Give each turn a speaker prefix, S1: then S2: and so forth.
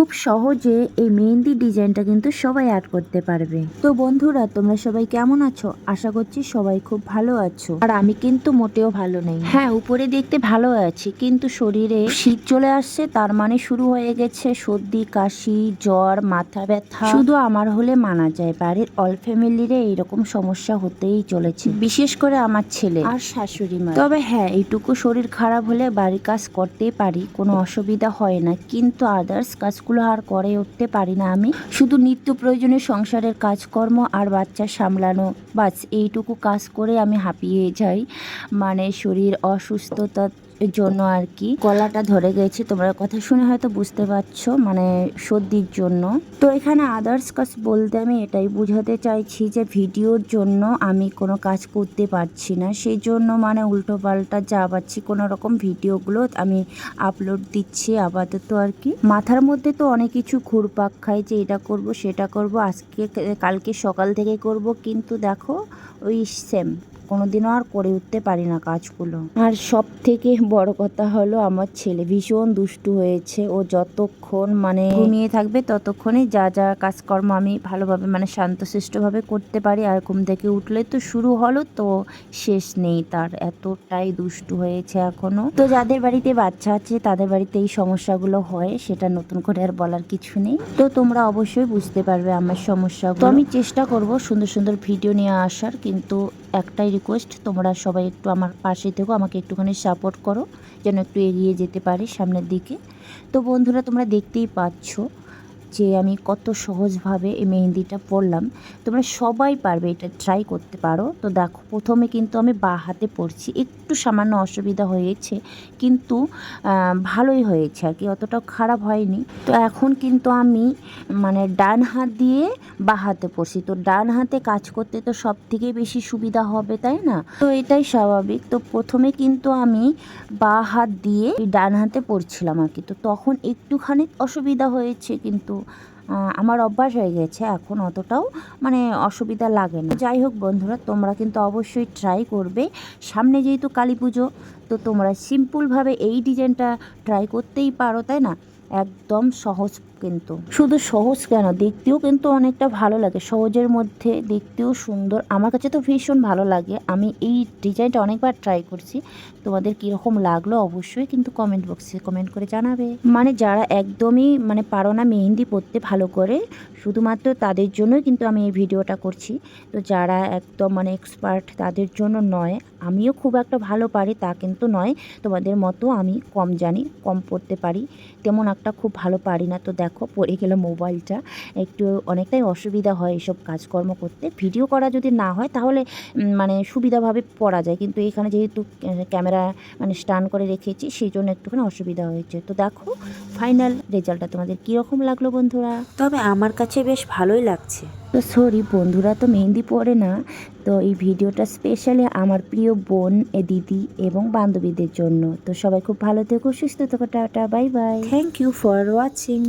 S1: খুব সহজে এই মেহেন্দি ডিজাইনটা কিন্তু সবাই অ্যাড করতে পারবে। তো বন্ধুরা, তোমরা সবাই কেমন আছো? আশা করছি সবাই খুব ভালো আছো। আর আমি কিন্তু মোটেও ভালো নেই। হ্যাঁ, উপরে দেখতে ভালো আছি, কিন্তু শরীরে শীত চলে আসছে, তার মানে শুরু হয়ে গেছে সর্দি, কাশি, জ্বর, মাথা ব্যথা। শুধু আমার হলে মানা যায়, বাড়ির অল ফ্যামিলিরে এইরকম সমস্যা হতেই চলেছে, বিশেষ করে আমার ছেলে আর শাশুড়ি মা। তবে হ্যাঁ, এইটুকু শরীর খারাপ হলে বাড়ির কাজ করতেই পারি, কোনো অসুবিধা হয় না, কিন্তু আদার্স কাজগুলো আর করে উঠতে পারি না আমি। শুধু নিত্য প্রয়োজনীয় সংসারের কাজকর্ম আর বাচ্চা সামলানো, বাস এইটুকু কাজ করে আমি হাঁপিয়ে যাই। মানে শরীর অসুস্থতার জন্য আর কি। গলাটা ধরে গেছে, তোমরা কথা শুনে হয়তো বুঝতে পারছো, মানে সর্দির জন্য। তো এখানে আদার্স কাজ বলতে আমি এটাই বোঝাতে চাইছি যে ভিডিওর জন্য আমি কোনো কাজ করতে পারছি না, সেই জন্য মানে উল্টো পাল্টা যা পাচ্ছি কোনো রকম ভিডিওগুলো আমি আপলোড দিচ্ছি আপাতত আর কি। মাথার মধ্যে তো অনেক কিছু ঘুরপাক খায় যে এটা করব সেটা করব, আজকে কালকে সকাল থেকে করব, কিন্তু দেখো ওই সেম কোনোদিনও আর করে উঠতে পারি না কাজগুলো। আর সব থেকে বড় কথা হলো আমার ছেলে ভীষণ দুষ্টু হয়েছে। ও যতক্ষণ মানে ঘুমিয়ে থাকবে ততক্ষণই যা যা কাজকর্ম আমি ভালোভাবে মানে শান্তশিষ্টভাবে করতে পারি, আর ঘুম থেকে উঠলে তো শুরু হলো, তো শেষ নেই তার, এতটাই দুষ্টু হয়েছে এখনো। তো যাদের বাড়িতে বাচ্চা আছে তাদের বাড়িতে এই সমস্যাগুলো হয়, সেটা নতুন করে আর বলার কিছু নেই। তো তোমরা অবশ্যই বুঝতে পারবে আমার সমস্যাগুলো। তো আমি চেষ্টা করব সুন্দর সুন্দর ভিডিও নিয়ে আসার, কিন্তু একটাই রিকোয়েস্ট, তোমরা সবাই একটু আমার পাশে থেকো, আমাকে একটুখানি সাপোর্ট করো যেন একটু এগিয়ে যেতে পারি সামনের দিকে। তো বন্ধুরা, তোমরা দেখতেই পাচ্ছ যে আমি কত সহজভাবে এই মেহেন্দিটা পরলাম। তোমরা সবাই পারবে, এটা ট্রাই করতে পারো। তো দেখো, প্রথমে কিন্তু আমি বাঁ হাতে পরছি, একটু সামান্য অসুবিধা হয়েছে, কিন্তু ভালোই হয়েছে আর কি, অতটাও খারাপ হয়নি। তো এখন কিন্তু আমি মানে ডান হাত দিয়ে বাঁ হাতে পরছি। তো ডান হাতে কাজ করতে তো সব থেকে বেশি সুবিধা হবে, তাই না? তো এটাই স্বাভাবিক। তো প্রথমে কিন্তু আমি বাঁ হাত দিয়ে ডান হাতে পরছিলাম আর কি। তো তখন একটুখানি অসুবিধা হয়েছে, কিন্তু আমার অভ্যাস হয়ে গেছে, এখন অতটাও মানে অসুবিধা লাগে না। যাই হোক বন্ধুরা, তোমরা কিন্তু অবশ্যই ট্রাই করবে। সামনে যেহেতু কালী পুজো, তো তোমরা সিম্পলভাবে এই ডিজাইনটা ট্রাই করতেই পারো, তাই না? একদম সহজ, কিন্তু শুধু সহজ কেন, দেখতেও কিন্তু অনেকটা ভালো লাগে, সহজের মধ্যে দেখতেও সুন্দর। আমার কাছে তো ভীষণ ভালো লাগে, আমি এই ডিজাইনটা অনেকবার ট্রাই করছি। তোমাদের কীরকম লাগলো অবশ্যই কিন্তু কমেন্ট বক্সে কমেন্ট করে জানাবে। মানে যারা একদমই মানে পারো না মেহেন্দি পরতে ভালো করে, শুধুমাত্র তাদের জন্যই কিন্তু আমি এই ভিডিওটা করছি। তো যারা একদম মানে এক্সপার্ট তাদের জন্য নয়, আমিও খুব একটা ভালো পারি তা কিন্তু নয়, তোমাদের মতো আমি কম জানি, কম পড়তে পারি, তেমন একটা খুব ভালো পারি না। তো দেখো, পড়ে গেল মোবাইলটা, একটু অনেকটাই অসুবিধা হয় এসব কাজকর্ম করতে। ভিডিও করা যদি না হয় তাহলে মানে সুবিধাভাবে পড়া যায়, কিন্তু এখানে যেহেতু ক্যামেরা মানে স্টান করে রেখেছি, সেই জন্য একটুখানি অসুবিধা হয়েছে। তো দেখো ফাইনাল রেজাল্টটা তোমাদের কীরকম লাগলো বন্ধুরা?
S2: তবে আমার কাছে বেশ ভালোই লাগছে।
S1: তো সরি, বন্ধুরা তো মেহেন্দি পরে না, তো এই ভিডিওটা স্পেশালি আমার প্রিয় বোন, দিদি এবং বান্ধবীদের জন্য। তো সবাই খুব ভালো থেকো, সুস্থ থেকো, tata, bye bye.
S2: Thank you for watching.